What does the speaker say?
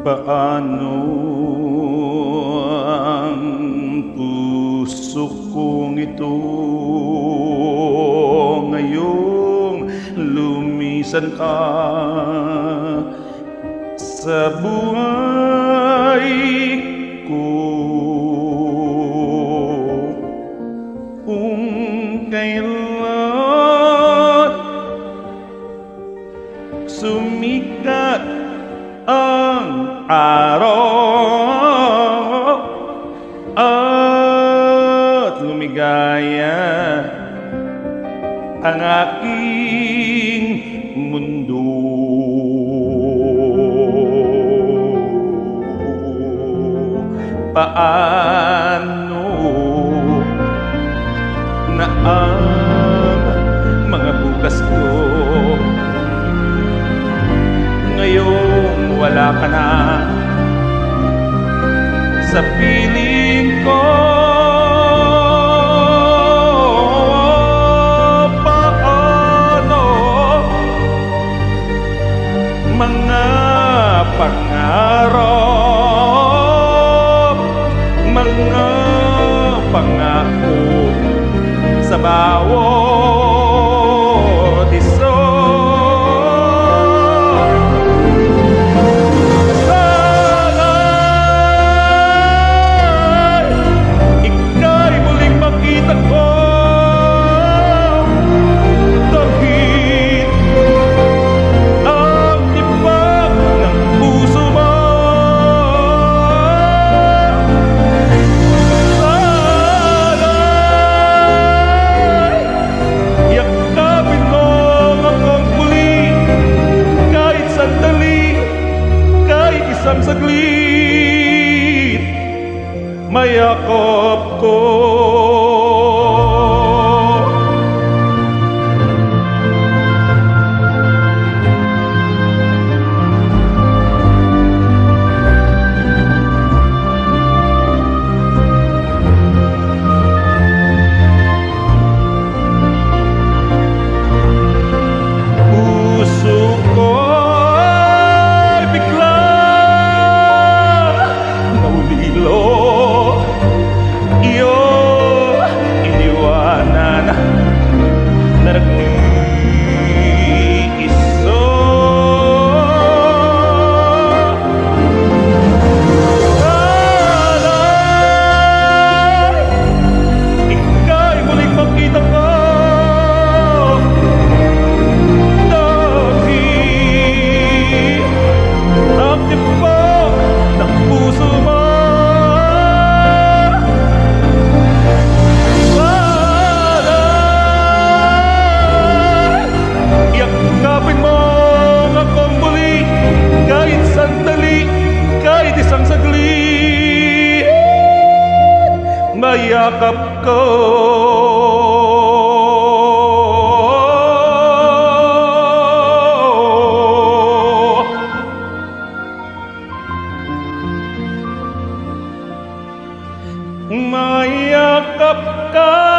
Paano ang puso kong ito ngayong lumisan ka sa buhay ko? Kung kailan sumikat ang araw at lumigaya ang aking mundo, paano na ang mga bukas ko ngayong wala ka na sa piling ko? Paano mga pangarap, mga pangako sa bawat isa? Isang saglit mayakap ko. Mayakap ko. Mayakap ka.